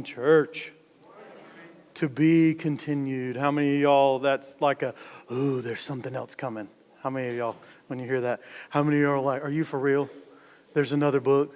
church. To be continued. How many of y'all, that's like ooh, there's something else coming? How many of y'all, when you hear that, how many of y'all are like, are you for real? There's another book.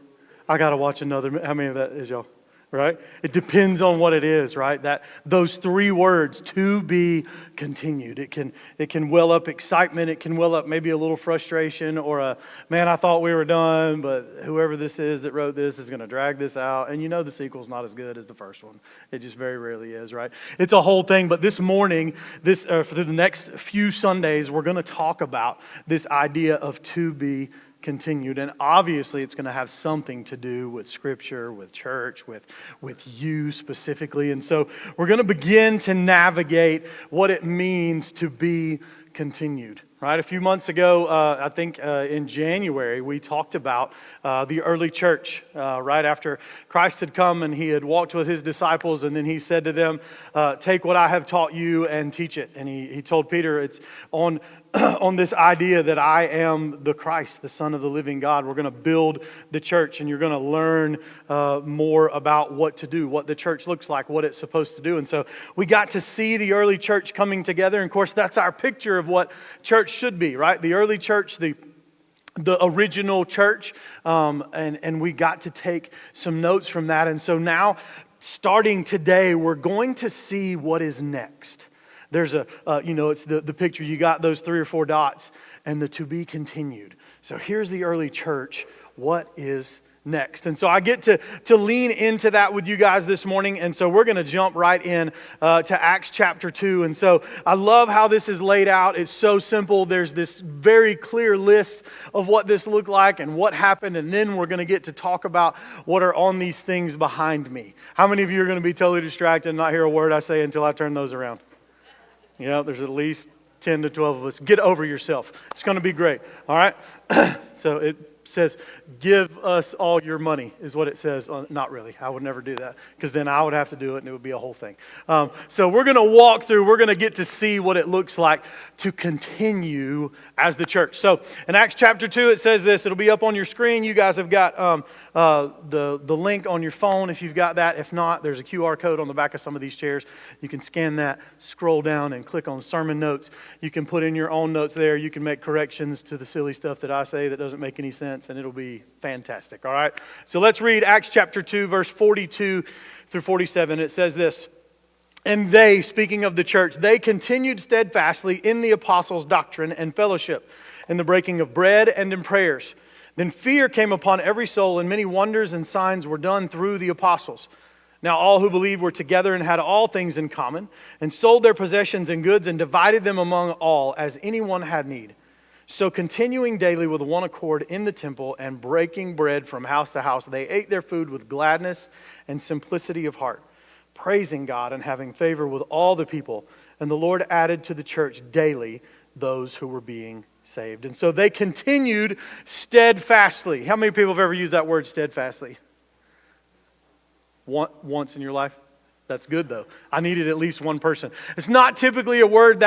I got to watch another. How many of that is y'all? Right? It depends on what it is, right? That those three words, to be continued. It can well up excitement. It can well up maybe a little frustration or man, I thought we were done, but whoever this is that wrote this is going to drag this out. And you know the sequel's not as good as the first one. It just very rarely is, right? It's a whole thing. But this morning, for the next few Sundays, we're going to talk about this idea of to be continued. And obviously it's going to have something to do with Scripture, with church, with you specifically. And so we're going to begin to navigate what it means to be continued. Right? A few months ago, I think in January, we talked about the early church. Right after Christ had come and he had walked with his disciples, and then he said to them, take what I have taught you and teach it. And he told Peter, it's on this idea that I am the Christ, the Son of the living God. We're going to build the church, and you're going to learn more about what to do, what the church looks like, what it's supposed to do. And so we got to see the early church coming together. And of course, that's our picture of what church should be, right? The early church, the original church, and we got to take some notes from that. And so now, starting today, we're going to see what is next. There's it's the picture. You got those 3 or 4 dots and the to be continued. So here's the early church. What is next? And so I get to lean into that with you guys this morning. And so we're going to jump right in to Acts chapter 2. And so I love how this is laid out. It's so simple. There's this very clear list of what this looked like and what happened. And then we're going to get to talk about what are on these things behind me. How many of you are going to be totally distracted and not hear a word I say until I turn those around? Yeah, there's at least 10 to 12 of us. Get over yourself. It's going to be great. All right? So it says, give us all your money, is what it says. Not really. I would never do that, because then I would have to do it and it would be a whole thing. So we're going to walk through, we're going to get to see what it looks like to continue as the church. So in Acts chapter 2, it says this. It'll be up on your screen. You guys have got the link on your phone if you've got that. If not, there's a QR code on the back of some of these chairs. You can scan that, scroll down, and click on sermon notes. You can put in your own notes there. You can make corrections to the silly stuff that I say that doesn't make any sense, and it'll be fantastic. All right? So let's read Acts chapter 2, verse 42 through 47. It says this. And they, speaking of the church, they continued steadfastly in the apostles' doctrine and fellowship, in the breaking of bread and in prayers. Then fear came upon every soul, and many wonders and signs were done through the apostles. Now all who believed were together and had all things in common, and sold their possessions and goods and divided them among all as anyone had need. So continuing daily with one accord in the temple and breaking bread from house to house, they ate their food with gladness and simplicity of heart, praising God and having favor with all the people. And the Lord added to the church daily those who were being saved. And so they continued steadfastly. How many people have ever used that word steadfastly? Once in your life? That's good though. I needed at least one person. It's not typically a word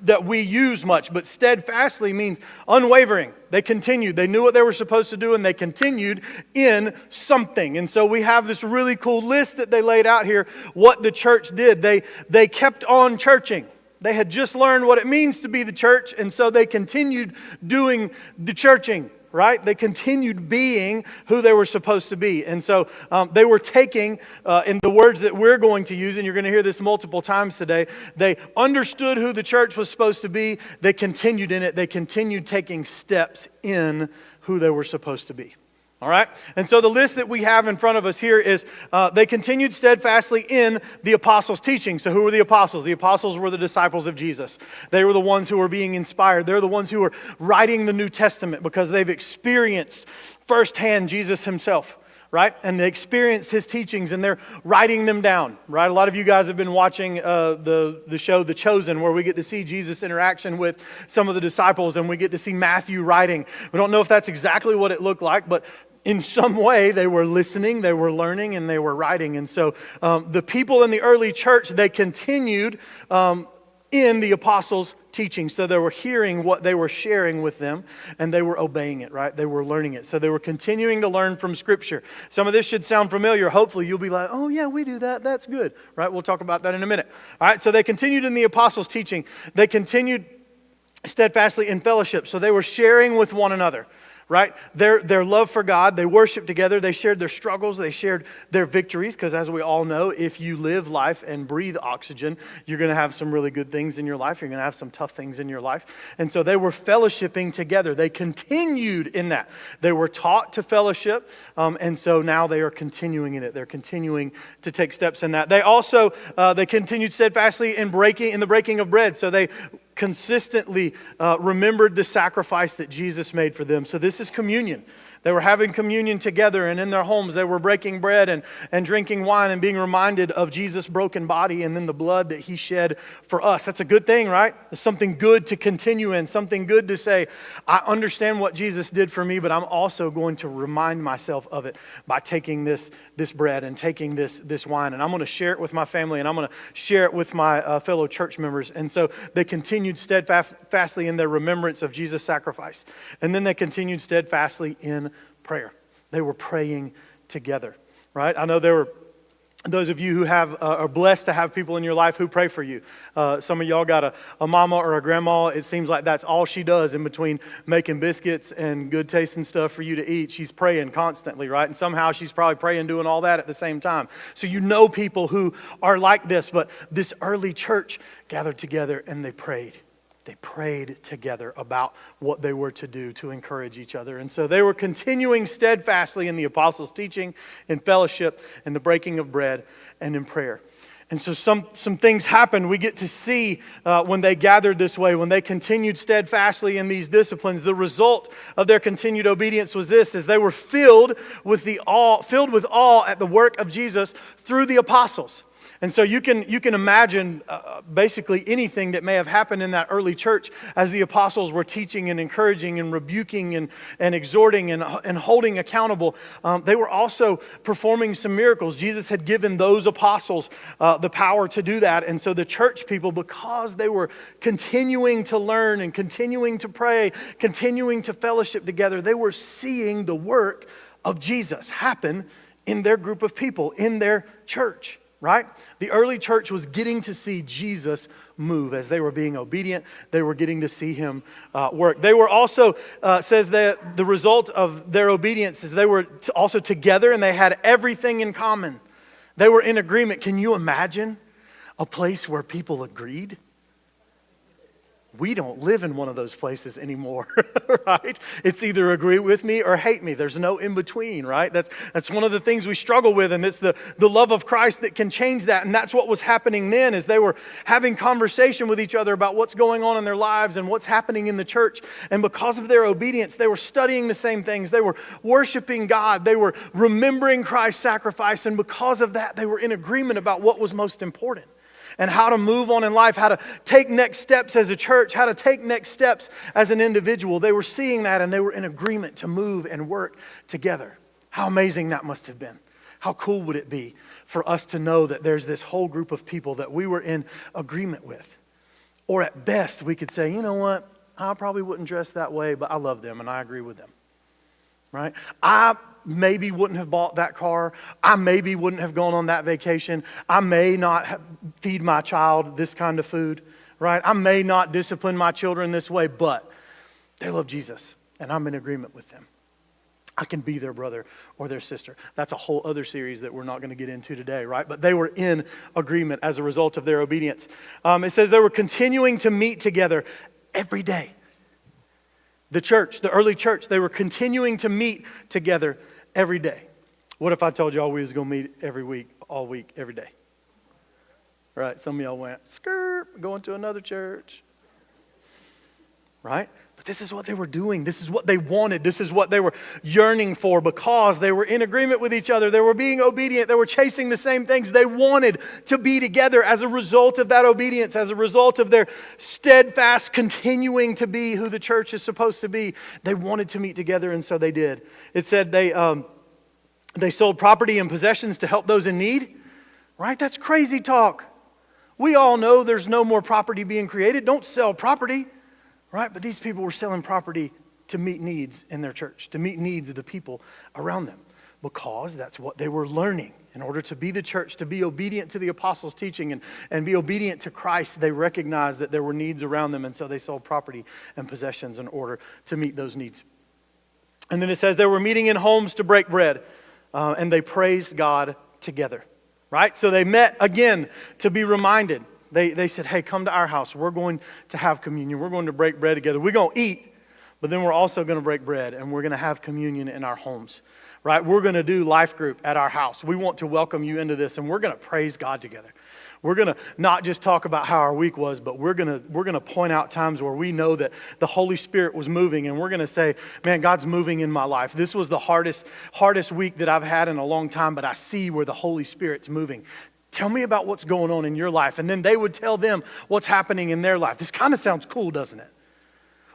that we use much, but steadfastly means unwavering. They continued. They knew what they were supposed to do, and they continued in something. And so we have this really cool list that they laid out here, what the church did. They kept on churching. They had just learned what it means to be the church, and so they continued doing the churching. Right? They continued being who they were supposed to be. And so they were taking, in the words that we're going to use, and you're going to hear this multiple times today, they understood who the church was supposed to be. They continued in it. They continued taking steps in who they were supposed to be. All right? And so the list that we have in front of us here is they continued steadfastly in the apostles' teaching. So who were the apostles? The apostles were the disciples of Jesus. They were the ones who were being inspired. They're the ones who were writing the New Testament because they've experienced firsthand Jesus himself. Right? And they experienced his teachings and they're writing them down. Right? A lot of you guys have been watching the show The Chosen, where we get to see Jesus' interaction with some of the disciples, and we get to see Matthew writing. We don't know if that's exactly what it looked like, but in some way they were listening, they were learning, and they were writing. And so the people in the early church, they continued in the apostles' teaching. So they were hearing what they were sharing with them, and they were obeying it, right? They were learning it. So they were continuing to learn from Scripture. Some of this should sound familiar. Hopefully you'll be like, oh yeah, we do that. That's good, right? We'll talk about that in a minute. All right, so they continued in the apostles' teaching. They continued steadfastly in fellowship. So they were sharing with one another. Right? Their love for God, they worshiped together, they shared their struggles, they shared their victories, because as we all know, if you live life and breathe oxygen, you're going to have some really good things in your life, you're going to have some tough things in your life. And so they were fellowshipping together. They continued in that. They were taught to fellowship, and so now they are continuing in it. They're continuing to take steps in that. They also, they continued steadfastly in the breaking of bread. So they consistently remembered the sacrifice that Jesus made for them. So this is communion. They were having communion together, and in their homes they were breaking bread and drinking wine and being reminded of Jesus' broken body and then the blood that He shed for us. That's a good thing, right? It's something good to continue in, something good to say, I understand what Jesus did for me, but I'm also going to remind myself of it by taking this bread and taking this wine, and I'm going to share it with my family, and I'm going to share it with my fellow church members. And so they continued steadfastly in their remembrance of Jesus' sacrifice, and then they continued steadfastly in prayer. They were praying together, right? I know there were those of you who are blessed to have people in your life who pray for you. Some of y'all got a mama or a grandma. It seems like that's all she does in between making biscuits and good tasting stuff for you to eat. She's praying constantly, right? And somehow she's probably praying, doing all that at the same time. So you know people who are like this, but this early church gathered together and they prayed. They prayed together about what they were to do to encourage each other. And so they were continuing steadfastly in the apostles' teaching, in fellowship, in the breaking of bread, and in prayer. And so some things happened. We get to see when they gathered this way, when they continued steadfastly in these disciplines, the result of their continued obedience was this, is they were filled with awe at the work of Jesus through the apostles. And so you can imagine basically anything that may have happened in that early church as the apostles were teaching and encouraging and rebuking and exhorting and holding accountable. They were also performing some miracles. Jesus had given those apostles the power to do that. And so the church people, because they were continuing to learn and continuing to pray, continuing to fellowship together, they were seeing the work of Jesus happen in their group of people, in their church. Right? The early church was getting to see Jesus move as they were being obedient. They were getting to see Him work. They were also, says that the result of their obedience is they were also together and they had everything in common. They were in agreement. Can you imagine a place where people agreed? We don't live in one of those places anymore, right? It's either agree with me or hate me. There's no in between, right? That's one of the things we struggle with, and it's the love of Christ that can change that. And that's what was happening then, is they were having conversation with each other about what's going on in their lives and what's happening in the church. And because of their obedience, they were studying the same things. They were worshiping God. They were remembering Christ's sacrifice. And because of that, they were in agreement about what was most important, and how to move on in life, how to take next steps as a church, how to take next steps as an individual. They were seeing that and they were in agreement to move and work together. How amazing that must have been. How cool would it be for us to know that there's this whole group of people that we were in agreement with? Or at best, we could say, you know what? I probably wouldn't dress that way, but I love them and I agree with them. Right? I maybe wouldn't have bought that car. I maybe wouldn't have gone on that vacation. I may not feed my child this kind of food, right? I may not discipline my children this way, but they love Jesus, and I'm in agreement with them. I can be their brother or their sister. That's a whole other series that we're not going to get into today, right? But they were in agreement as a result of their obedience. It says they were continuing to meet together every day. The church, the early church, they were continuing to meet together every day. What if I told y'all we was going to meet every week, all week, every day? Right? Some of y'all went, skirt, going to another church. Right? But this is what they were doing. This is what they wanted. This is what they were yearning for, because they were in agreement with each other. They were being obedient. They were chasing the same things. They wanted to be together as a result of that obedience, as a result of their steadfast continuing to be who the church is supposed to be. They wanted to meet together, and so they did. It said they sold property and possessions to help those in need. Right? That's crazy talk. We all know there's no more property being created. Don't sell property, right? But these people were selling property to meet needs in their church, to meet needs of the people around them, because that's what they were learning. In order to be the church, to be obedient to the apostles' teaching and be obedient to Christ, they recognized that there were needs around them, and so they sold property and possessions in order to meet those needs. And then it says they were meeting in homes to break bread, and they praised God together, right? So they met again to be reminded. They said, hey, come to our house. We're going to have communion. We're going to break bread together. We're going to eat, but then we're also going to break bread, and we're going to have communion in our homes, right? We're going to do life group at our house. We want to welcome you into this, and we're going to praise God together. We're going to not just talk about how our week was, but we're going to point out times where we know that the Holy Spirit was moving, and we're going to say, man, God's moving in my life. This was the hardest week that I've had in a long time, but I see where the Holy Spirit's moving. Tell me about what's going on in your life. And then they would tell them what's happening in their life. This kind of sounds cool, doesn't it?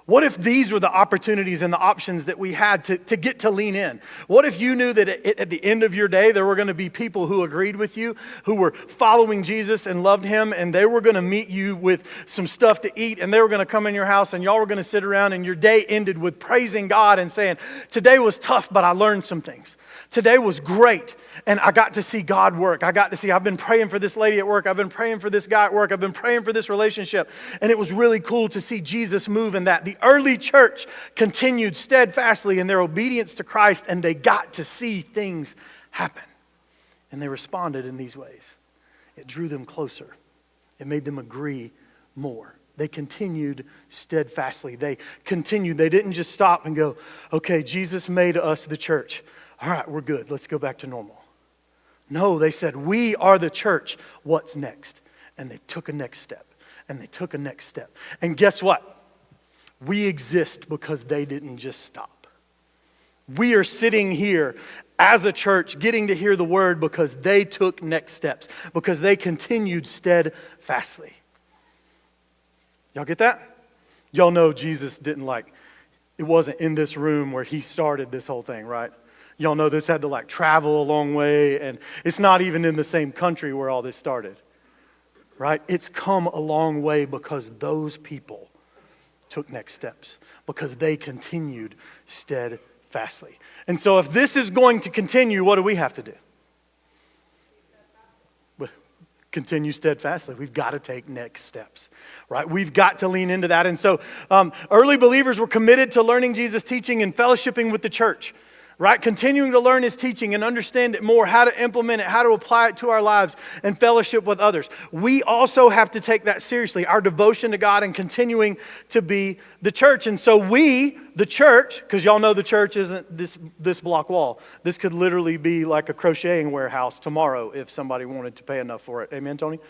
What if these were the opportunities and the options that we had to get to lean in? What if you knew that at the end of your day, there were going to be people who agreed with you, who were following Jesus and loved him, and they were going to meet you with some stuff to eat, and they were going to come in your house, and y'all were going to sit around, and your day ended with praising God and saying, today was tough, but I learned some things. Today was great, and I got to see God work. I've been praying for this lady at work. I've been praying for this guy at work. I've been praying for this relationship, and it was really cool to see Jesus move in that. The early church continued steadfastly in their obedience to Christ, and they got to see things happen, and they responded in these ways. It drew them closer. It made them agree more. They continued steadfastly. They continued. They didn't just stop and go, okay, Jesus made us the church. All right, we're good. Let's go back to normal. No, they said, we are the church. What's next? And they took a next step. And they took a next step. And guess what? We exist because they didn't just stop. We are sitting here as a church getting to hear the word because they took next steps. Because they continued steadfastly. Y'all get that? Y'all know Jesus didn't it wasn't in this room where he started this whole thing, right? Y'all know this had to travel a long way, and it's not even in the same country where all this started, right? It's come a long way because those people took next steps, because they continued steadfastly. And so if this is going to continue, what do we have to do? Continue steadfastly. We've got to take next steps, right? We've got to lean into that. And so early believers were committed to learning Jesus' teaching and fellowshipping with the church, right? Continuing to learn his teaching and understand it more, how to implement it, how to apply it to our lives and fellowship with others. We also have to take that seriously, our devotion to God and continuing to be the church. And so we, the church, because y'all know the church isn't this block wall. This could literally be like a crocheting warehouse tomorrow if somebody wanted to pay enough for it. Amen, Tony?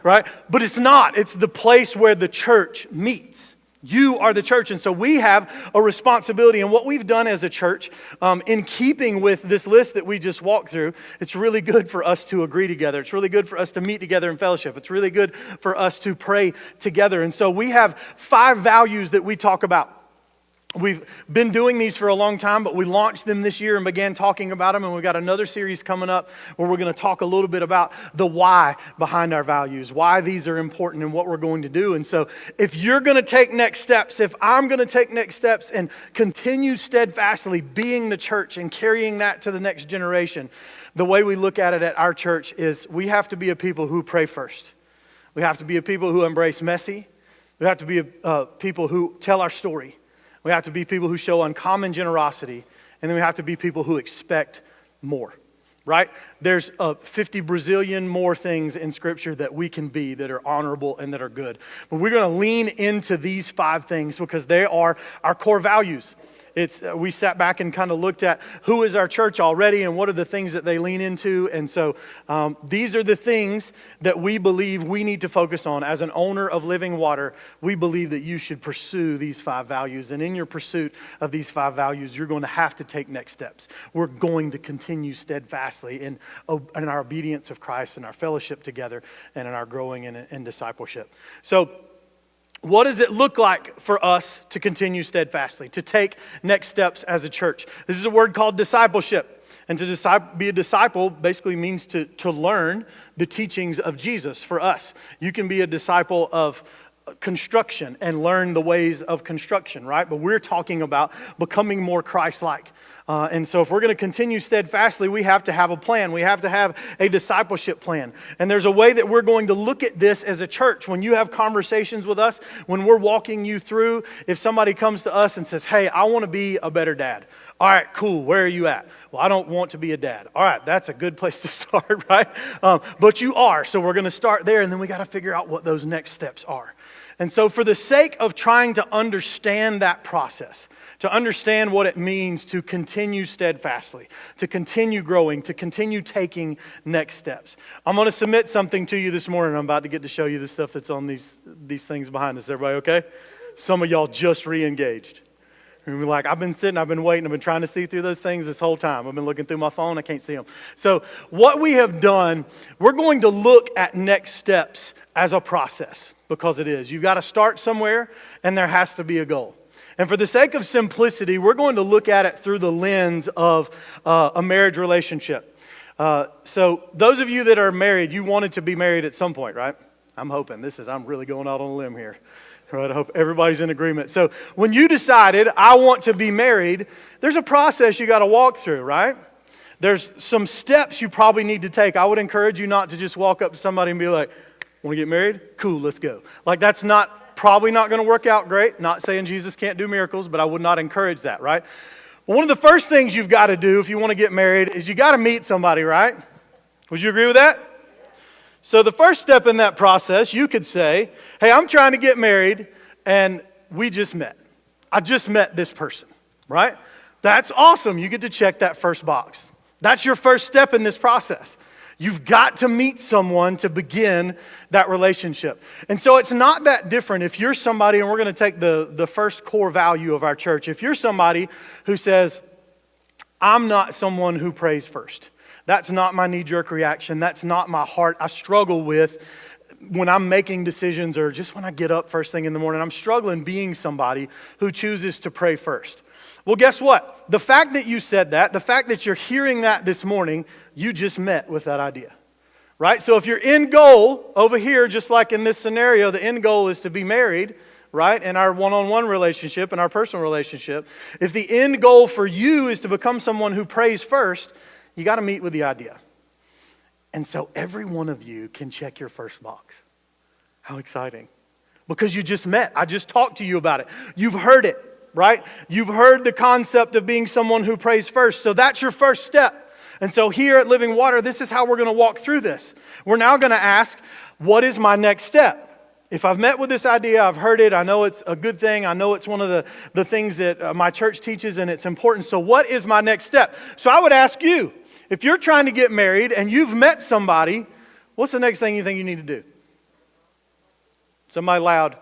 Right? But it's not. It's the place where the church meets. You are the church, and so we have a responsibility. And what we've done as a church, in keeping with this list that we just walked through, it's really good for us to agree together. It's really good for us to meet together in fellowship. It's really good for us to pray together. And so we have 5 values that we talk about. We've been doing these for a long time, but we launched them this year and began talking about them. And we've got another series coming up where we're going to talk a little bit about the why behind our values, why these are important and what we're going to do. And so if you're going to take next steps, if I'm going to take next steps and continue steadfastly being the church and carrying that to the next generation, the way we look at it at our church is we have to be a people who pray first. We have to be a people who embrace messy. We have to be a people who tell our story. We have to be people who show uncommon generosity, and then we have to be people who expect more, right? There's 50 Brazilian more things in Scripture that we can be that are honorable and that are good. But we're going to lean into these 5 things because they are our core values. We sat back and kind of looked at who is our church already and what are the things that they lean into. And so these are the things that we believe we need to focus on. As an owner of Living Water, we believe that you should pursue these 5 values. And in your pursuit of these 5 values, you're going to have to take next steps. We're going to continue steadfastly in our obedience of Christ and our fellowship together and in our growing in discipleship. So what does it look like for us to continue steadfastly, to take next steps as a church? This is a word called discipleship. And to be a disciple basically means to learn the teachings of Jesus for us. You can be a disciple of construction and learn the ways of construction, right? But we're talking about becoming more Christ-like. And so if we're going to continue steadfastly, we have to have a plan. We have to have a discipleship plan. And there's a way that we're going to look at this as a church. When you have conversations with us, when we're walking you through, if somebody comes to us and says, hey, I want to be a better dad. All right, cool. Where are you at? Well, I don't want to be a dad. All right, that's a good place to start, right? But you are. So we're going to start there, and then we got to figure out what those next steps are. And so for the sake of trying to understand that process, to understand what it means to continue steadfastly, to continue growing, to continue taking next steps, I'm going to submit something to you this morning. I'm about to get to show you the stuff that's on these things behind us. Everybody okay? Some of y'all just re-engaged. You're like, I've been waiting, I've been trying to see through those things this whole time. I've been looking through my phone, I can't see them. So what we have done, we're going to look at next steps as a process, because it is. You've got to start somewhere, and there has to be a goal. And for the sake of simplicity, we're going to look at it through the lens of a marriage relationship. So those of you that are married, you wanted to be married at some point, right? I'm hoping. I'm really going out on a limb here. Right, I hope everybody's in agreement. So when you decided, I want to be married, there's a process you got to walk through, right? There's some steps you probably need to take. I would encourage you not to just walk up to somebody and be like, want to get married? Cool, let's go. Like that's probably not going to work out great. Not saying Jesus can't do miracles, but I would not encourage that, right? Well, one of the first things you've got to do if you want to get married is you got to meet somebody, right? Would you agree with that? So the first step in that process, you could say, hey, I'm trying to get married, and we just met. I just met this person, right? That's awesome. You get to check that first box. That's your first step in this process. You've got to meet someone to begin that relationship. And so it's not that different if you're somebody, and we're going to take the first core value of our church. If you're somebody who says, I'm not someone who prays first. That's not my knee-jerk reaction. That's not my heart. I struggle with when I'm making decisions or just when I get up first thing in the morning. I'm struggling being somebody who chooses to pray first. Well, guess what? The fact that you said that, the fact that you're hearing that this morning, you just met with that idea, right? So if your end goal over here, just like in this scenario, the end goal is to be married, right? In our one-on-one relationship, in our personal relationship. If the end goal for you is to become someone who prays first, you got to meet with the idea. And so every one of you can check your first box. How exciting. Because you just met. I just talked to you about it. You've heard it, right? You've heard the concept of being someone who prays first. So that's your first step. And so here at Living Water, this is how we're going to walk through this. We're now going to ask, what is my next step? If I've met with this idea, I've heard it, I know it's a good thing, I know it's one of the things that my church teaches and it's important. So what is my next step? So I would ask you, if you're trying to get married and you've met somebody, what's the next thing you think you need to do? Somebody loud.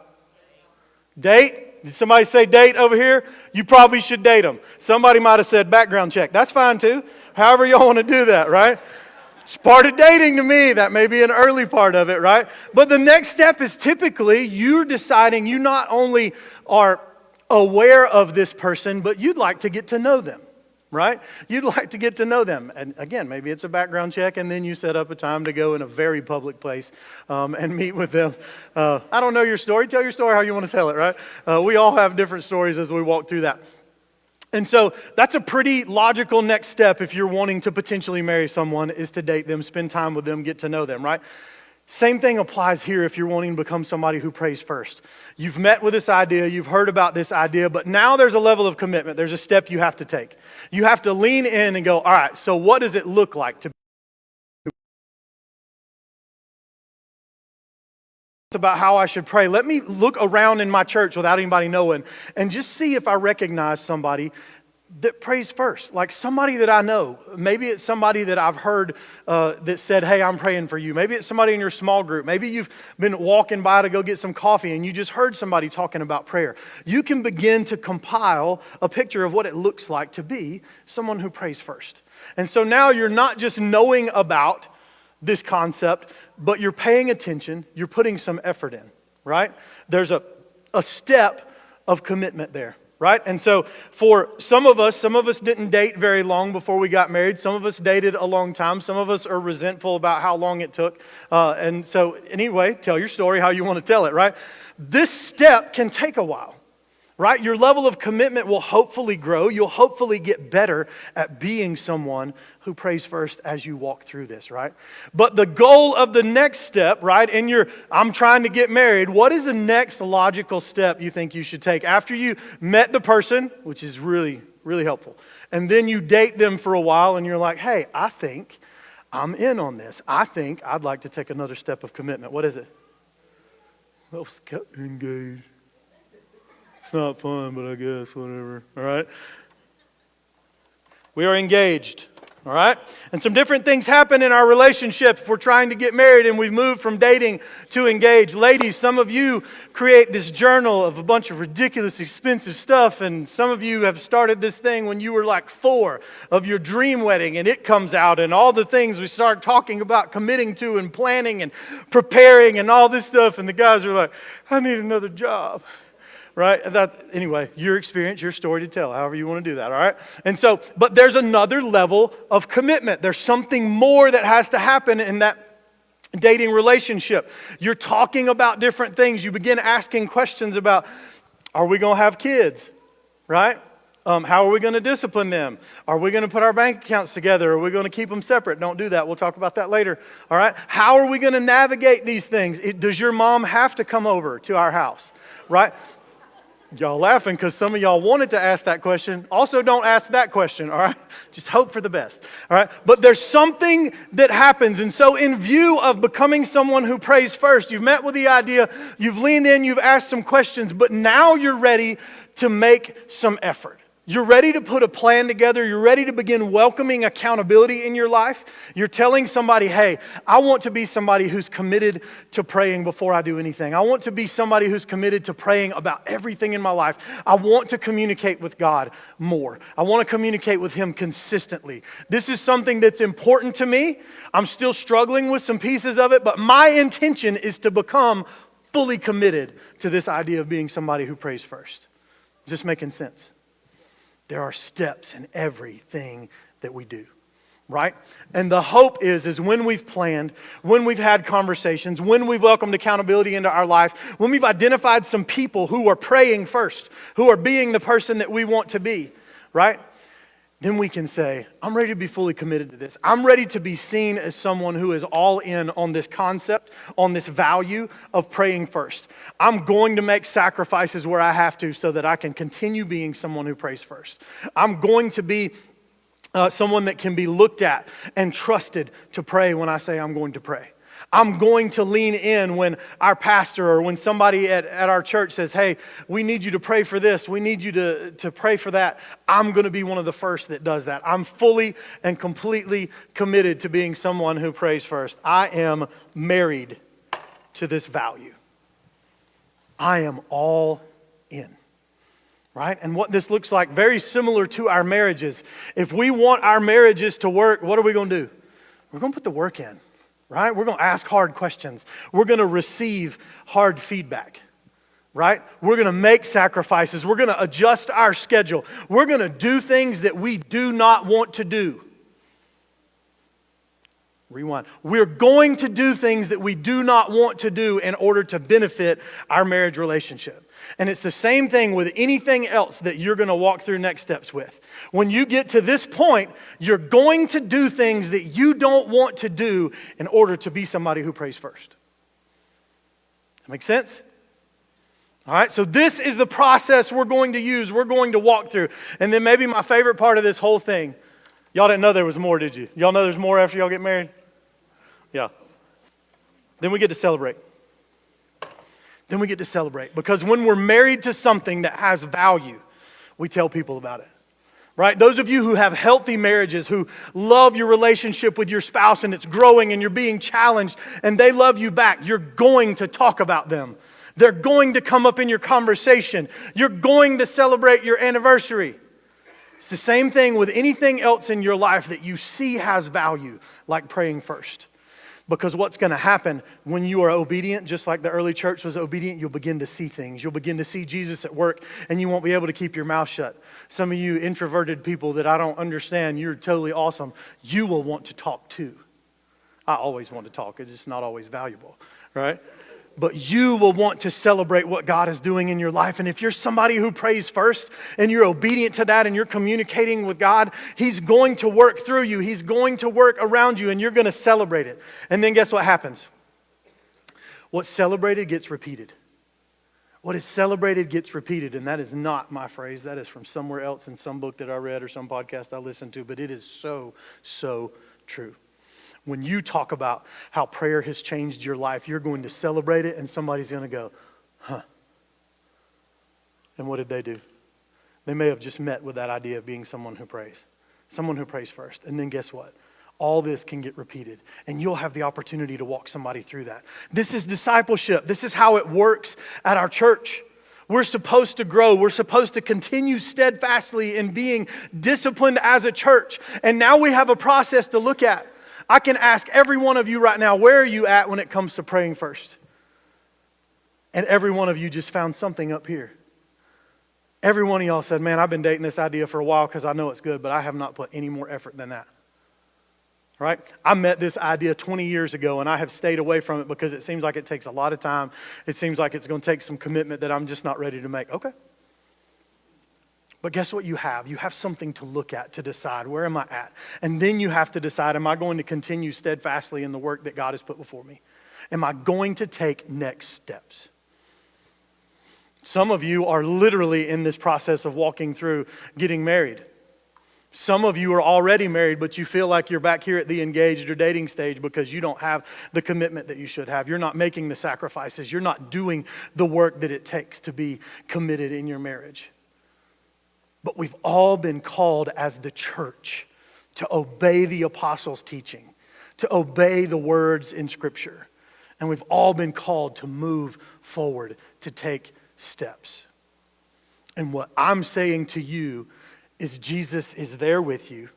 Date? Did somebody say date over here? You probably should date them. Somebody might have said background check. That's fine too. However y'all want to do that, right? It's part of dating to me. That may be an early part of it, right? But the next step is typically you're deciding you not only are aware of this person, but you'd like to get to know them. Right? You'd like to get to know them. And again, maybe it's a background check and then you set up a time to go in a very public place and meet with them. I don't know your story. Tell your story how you want to tell it, right? We all have different stories as we walk through that. And so that's a pretty logical next step if you're wanting to potentially marry someone is to date them, spend time with them, get to know them, right? Same thing applies here if you're wanting to become somebody who prays first. You've met with this idea, you've heard about this idea, but now there's a level of commitment. There's a step you have to take. You have to lean in and go, all right, so what does it look like to about how I should pray? Let me look around in my church without anybody knowing and just see if I recognize somebody that prays first, like somebody that I know. Maybe it's somebody that I've heard that said, hey, I'm praying for you. Maybe it's somebody in your small group. Maybe you've been walking by to go get some coffee and you just heard somebody talking about prayer. You can begin to compile a picture of what it looks like to be someone who prays first. And so now you're not just knowing about this concept, but you're paying attention, you're putting some effort in, right? There's a step of commitment there. right? And so for some of us didn't date very long before we got married. Some of us dated a long time. Some of us are resentful about how long it took. And so anyway, tell your story how you want to tell it, right? This step can take a while. Right? Your level of commitment will hopefully grow. You'll hopefully get better at being someone who prays first as you walk through this, right? But the goal of the next step, right, I'm trying to get married, what is the next logical step you think you should take? After you met the person, which is really, really helpful, and then you date them for a while and you're like, hey, I think I'm in on this. I think I'd like to take another step of commitment. What is it? Let's get engaged. It's not fun, but I guess whatever, all right? We are engaged, all right? And some different things happen in our relationship if we're trying to get married and we've moved from dating to engaged. Ladies, some of you create this journal of a bunch of ridiculous, expensive stuff, and some of you have started this thing when you were like 4 of your dream wedding, and it comes out, and all the things we start talking about committing to and planning and preparing and all this stuff, and the guys are like, I need another job. Right? Anyway, your experience, your story to tell, however you want to do that, all right? And so, but there's another level of commitment. There's something more that has to happen in that dating relationship. You're talking about different things. You begin asking questions about, are we going to have kids? Right? How are we going to discipline them? Are we going to put our bank accounts together? Are we going to keep them separate? Don't do that. We'll talk about that later. All right? How are we going to navigate these things? Does your mom have to come over to our house? Right? Y'all laughing because some of y'all wanted to ask that question. Also, don't ask that question, all right? Just hope for the best, all right? But there's something that happens. And so in view of becoming someone who prays first, you've met with the idea, you've leaned in, you've asked some questions, but now you're ready to make some effort. You're ready to put a plan together. You're ready to begin welcoming accountability in your life. You're telling somebody, hey, I want to be somebody who's committed to praying before I do anything. I want to be somebody who's committed to praying about everything in my life. I want to communicate with God more. I want to communicate with Him consistently. This is something that's important to me. I'm still struggling with some pieces of it, but my intention is to become fully committed to this idea of being somebody who prays first. Is this making sense? There are steps in everything that we do, right? And the hope is when we've planned, when we've had conversations, when we've welcomed accountability into our life, when we've identified some people who are praying first, who are being the person that we want to be, right? Then we can say, I'm ready to be fully committed to this. I'm ready to be seen as someone who is all in on this concept, on this value of praying first. I'm going to make sacrifices where I have to so that I can continue being someone who prays first. I'm going to be someone that can be looked at and trusted to pray when I say I'm going to pray. I'm going to lean in when our pastor or when somebody at our church says, hey, we need you to pray for this. We need you to pray for that. I'm going to be one of the first that does that. I'm fully and completely committed to being someone who prays first. I am married to this value. I am all in. Right? And what this looks like, very similar to our marriages. If we want our marriages to work, what are we going to do? We're going to put the work in. Right? We're going to ask hard questions. We're going to receive hard feedback. Right? We're going to make sacrifices. We're going to adjust our schedule. We're going to do things that we do not want to do. Rewind. We're going to do things that we do not want to do in order to benefit our marriage relationship. And it's the same thing with anything else that you're going to walk through next steps with. When you get to this point, you're going to do things that you don't want to do in order to be somebody who prays first. That make sense? All right, so this is the process we're going to use, we're going to walk through. And then maybe my favorite part of this whole thing, y'all didn't know there was more, did you? Y'all know there's more after y'all get married? Yeah. Then we get to celebrate. Then we get to celebrate. Because when we're married to something that has value, we tell people about it. Right? Those of you who have healthy marriages, who love your relationship with your spouse and it's growing and you're being challenged and they love you back, you're going to talk about them. They're going to come up in your conversation. You're going to celebrate your anniversary. It's the same thing with anything else in your life that you see has value, like praying first. Because what's going to happen when you are obedient, just like the early church was obedient, you'll begin to see things. You'll begin to see Jesus at work, and you won't be able to keep your mouth shut. Some of you introverted people that I don't understand, you're totally awesome. You will want to talk too. I always want to talk. It's just not always valuable, right? But you will want to celebrate what God is doing in your life. And if you're somebody who prays first and you're obedient to that and you're communicating with God, He's going to work through you. He's going to work around you and you're going to celebrate it. And then guess what happens? What's celebrated gets repeated. What is celebrated gets repeated. And that is not my phrase. That is from somewhere else in some book that I read or some podcast I listened to. But it is so, so true. When you talk about how prayer has changed your life, you're going to celebrate it and somebody's going to go, huh. And what did they do? They may have just met with that idea of being someone who prays first. And then guess what? All this can get repeated and you'll have the opportunity to walk somebody through that. This is discipleship. This is how it works at our church. We're supposed to grow. We're supposed to continue steadfastly in being disciplined as a church. And now we have a process to look at. I can ask every one of you right now, where are you at when it comes to praying first? And every one of you just found something up here. Every one of y'all said, man, I've been dating this idea for a while because I know it's good, but I have not put any more effort than that. Right? I met this idea 20 years ago and I have stayed away from it because it seems like it takes a lot of time. It seems like it's going to take some commitment that I'm just not ready to make. Okay. But guess what you have? You have something to look at to decide, where am I at? And then you have to decide, am I going to continue steadfastly in the work that God has put before me? Am I going to take next steps? Some of you are literally in this process of walking through getting married. Some of you are already married, but you feel like you're back here at the engaged or dating stage because you don't have the commitment that you should have. You're not making the sacrifices. You're not doing the work that it takes to be committed in your marriage. But we've all been called as the church to obey the apostles' teaching, to obey the words in Scripture. And we've all been called to move forward, to take steps. And what I'm saying to you is Jesus is there with you.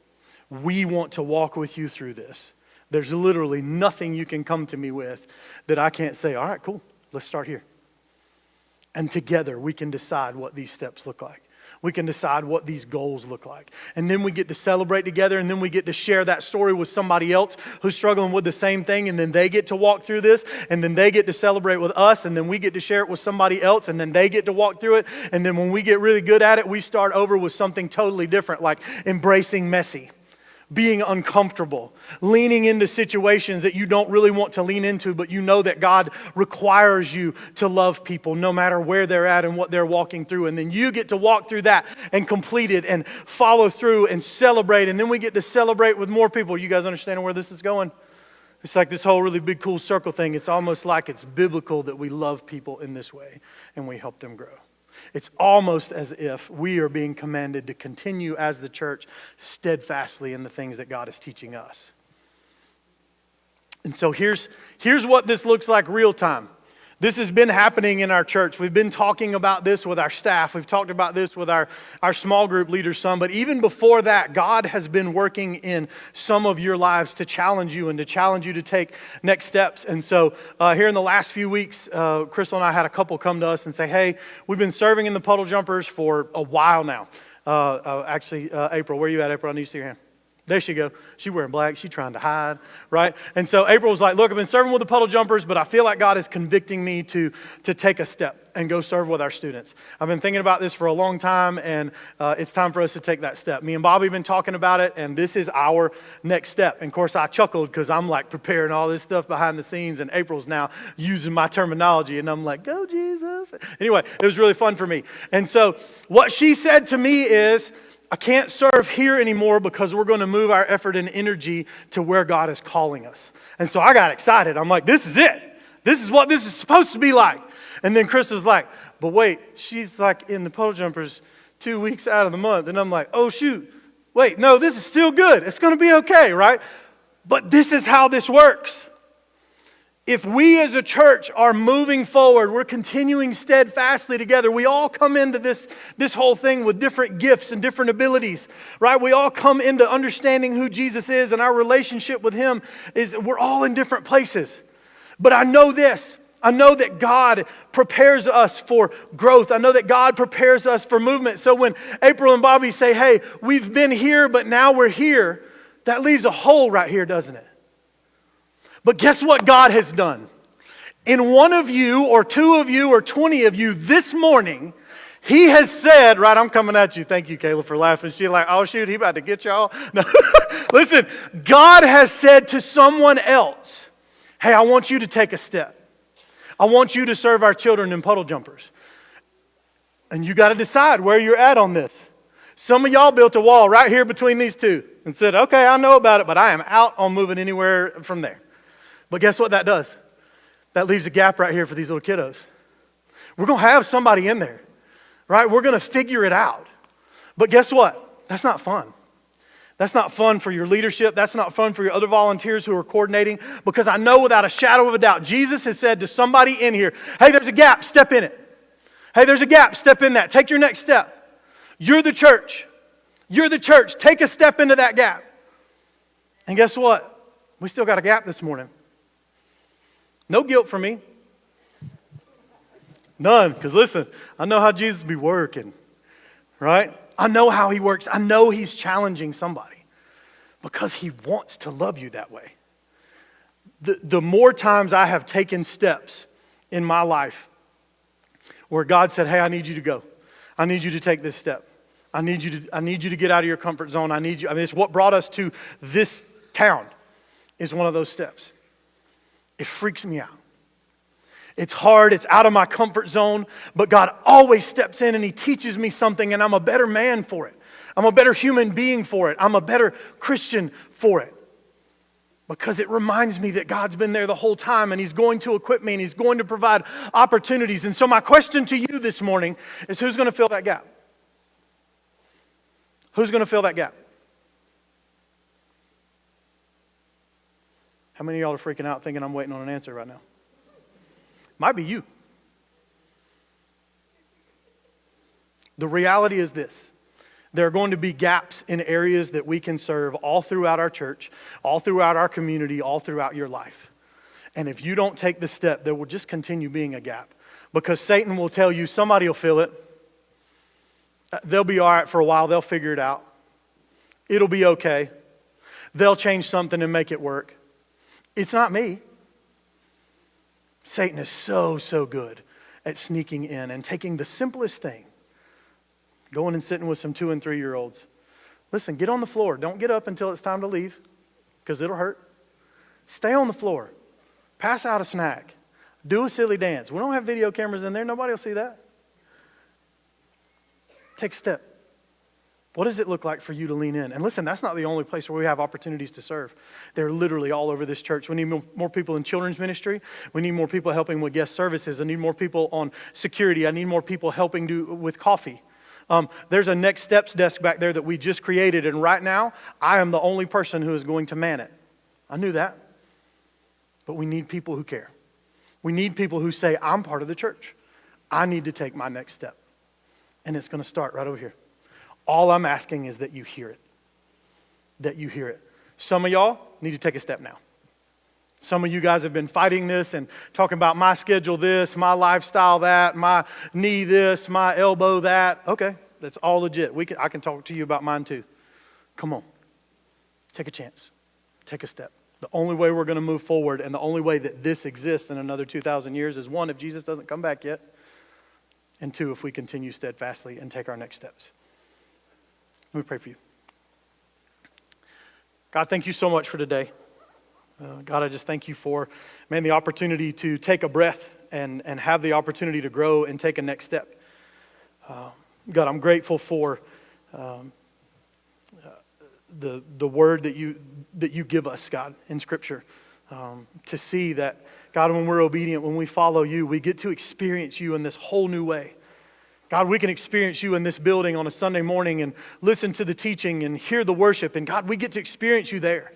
We want to walk with you through this. There's literally nothing you can come to me with that I can't say, all right, cool, let's start here. And together we can decide what these steps look like. We can decide what these goals look like. And then we get to celebrate together, and then we get to share that story with somebody else who's struggling with the same thing, and then they get to walk through this, and then they get to celebrate with us, and then we get to share it with somebody else, and then they get to walk through it. And then when we get really good at it, we start over with something totally different, like embracing messy, being uncomfortable, leaning into situations that you don't really want to lean into, but you know that God requires you to love people no matter where they're at and what they're walking through. And then you get to walk through that and complete it and follow through and celebrate. And then we get to celebrate with more people. You guys understand where this is going? It's like this whole really big, cool circle thing. It's almost like it's biblical that we love people in this way and we help them grow. It's almost as if we are being commanded to continue as the church steadfastly in the things that God is teaching us. And so here's what this looks like real time. This has been happening in our church. We've been talking about this with our staff. We've talked about this with our small group leaders some. But even before that, God has been working in some of your lives to challenge you and to challenge you to take next steps. And so here in the last few weeks, Crystal and I had a couple come to us and say, hey, we've been serving in the Puddle Jumpers for a while now. April, where are you at, April? I need to see your hand. There she go. She's wearing black. She's trying to hide, right? And so April was like, look, I've been serving with the Puddle Jumpers, but I feel like God is convicting me to take a step and go serve with our students. I've been thinking about this for a long time, and it's time for us to take that step. Me and Bobby have been talking about it, and this is our next step. And of course, I chuckled because I'm like preparing all this stuff behind the scenes, and April's now using my terminology, and I'm like, go Jesus. Anyway, it was really fun for me. And so what she said to me is, I can't serve here anymore because we're going to move our effort and energy to where God is calling us. And so I got excited. I'm like, this is it. This is what this is supposed to be like. And then Chris is like, but wait, she's like in the Puddle Jumpers 2 weeks out of the month. And I'm like, oh shoot, wait, no, this is still good. It's going to be okay, right? But this is how this works. If we as a church are moving forward, we're continuing steadfastly together, we all come into this whole thing with different gifts and different abilities, right? We all come into understanding who Jesus is, and our relationship with Him is, we're all in different places. But I know this. I know that God prepares us for growth. I know that God prepares us for movement. So when April and Bobby say, hey, we've been here, but now we're here, that leaves a hole right here, doesn't it? But guess what God has done? In one of you, or two of you, or 20 of you this morning, He has said, right, I'm coming at you. Thank you, Kayla, for laughing. She's like, oh, shoot, he about to get y'all. No. Listen, God has said to someone else, hey, I want you to take a step. I want you to serve our children in puddle jumpers. And you got to decide where you're at on this. Some of y'all built a wall right here between these two and said, okay, I know about it, but I am out on moving anywhere from there. But guess what that does? That leaves a gap right here for these little kiddos. We're going to have somebody in there, right? We're going to figure it out. But guess what? That's not fun. That's not fun for your leadership. That's not fun for your other volunteers who are coordinating, because I know without a shadow of a doubt, Jesus has said to somebody in here, hey, there's a gap, step in it. Hey, there's a gap, step in that. Take your next step. You're the church. You're the church. Take a step into that gap. And guess what? We still got a gap this morning. No guilt for me. None. Because listen, I know how Jesus be working. Right? I know how He works. I know He's challenging somebody. Because He wants to love you that way. The more times I have taken steps in my life where God said, hey, I need you to go. I need you to take this step. I need you to get out of your comfort zone. It's what brought us to this town is one of those steps. It freaks me out. It's hard, it's out of my comfort zone, but God always steps in and He teaches me something, and I'm a better man for it. I'm a better human being for it. I'm a better Christian for it. Because it reminds me that God's been there the whole time, and He's going to equip me, and He's going to provide opportunities. And so my question to you this morning is, who's going to fill that gap? Who's going to fill that gap? How many of y'all are freaking out thinking I'm waiting on an answer right now? Might be you. The reality is this. There are going to be gaps in areas that we can serve all throughout our church, all throughout our community, all throughout your life. And if you don't take the step, there will just continue being a gap. Because Satan will tell you, somebody will fill it. They'll be all right for a while. They'll figure it out. It'll be okay. They'll change something and make it work. It's not me. Satan is so good at sneaking in and taking the simplest thing, going and sitting with some 2 and 3 year olds. Listen, get on the floor. Don't get up until it's time to leave, because it'll hurt. Stay on the floor. Pass out a snack. Do a silly dance. We don't have video cameras in there. Nobody will see that. Take a step. What does it look like for you to lean in? And listen, that's not the only place where we have opportunities to serve. They're literally all over this church. We need more people in children's ministry. We need more people helping with guest services. I need more people on security. I need more people helping with coffee. There's a Next Steps desk back there that we just created, and right now, I am the only person who is going to man it. I knew that. But we need people who care. We need people who say, I'm part of the church. I need to take my next step. And it's going to start right over here. All I'm asking is that you hear it. That you hear it. Some of y'all need to take a step now. Some of you guys have been fighting this and talking about my schedule this, my lifestyle that, my knee this, my elbow that. Okay, that's all legit. I can talk to you about mine too. Come on. Take a chance. Take a step. The only way we're going to move forward, and the only way that this exists in another 2,000 years is, 1, if Jesus doesn't come back yet, and 2, if we continue steadfastly and take our next steps. Let me pray for you. God, thank you so much for today. God, I just thank you for, the opportunity to take a breath and have the opportunity to grow and take a next step. God, I'm grateful for the word that you give us, God, in Scripture, to see that, God, when we're obedient, when we follow you, we get to experience you in this whole new way. God, we can experience you in this building on a Sunday morning and listen to the teaching and hear the worship. And God, we get to experience you there.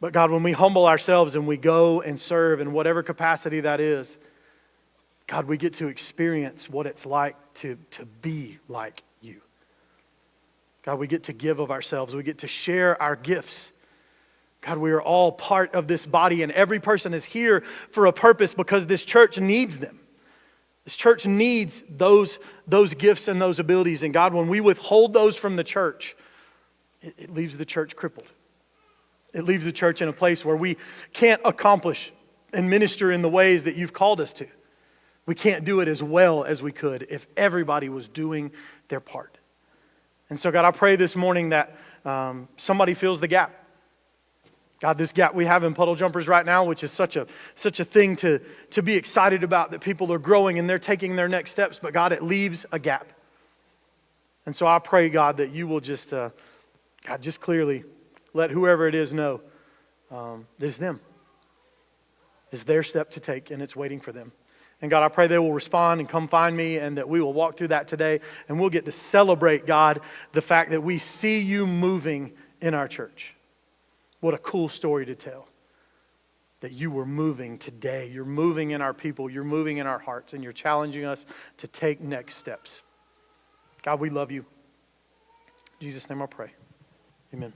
But God, when we humble ourselves and we go and serve in whatever capacity that is, God, we get to experience what it's like to be like you. God, we get to give of ourselves. We get to share our gifts. God, we are all part of this body, and every person is here for a purpose because this church needs them. This church needs those gifts and those abilities. And God, when we withhold those from the church, it leaves the church crippled. It leaves the church in a place where we can't accomplish and minister in the ways that you've called us to. We can't do it as well as we could if everybody was doing their part. And so, God, I pray this morning that somebody fills the gap. God, this gap we have in Puddle Jumpers right now, which is such a thing to be excited about, that people are growing and they're taking their next steps, but God, it leaves a gap. And so I pray, God, that you will just clearly let whoever it is know it's them. It's their step to take, and it's waiting for them. And God, I pray they will respond and come find me, and that we will walk through that today, and we'll get to celebrate, God, the fact that we see you moving in our church. What a cool story to tell. That you were moving today. You're moving in our people. You're moving in our hearts. And you're challenging us to take next steps. God, we love you. In Jesus' name I pray. Amen.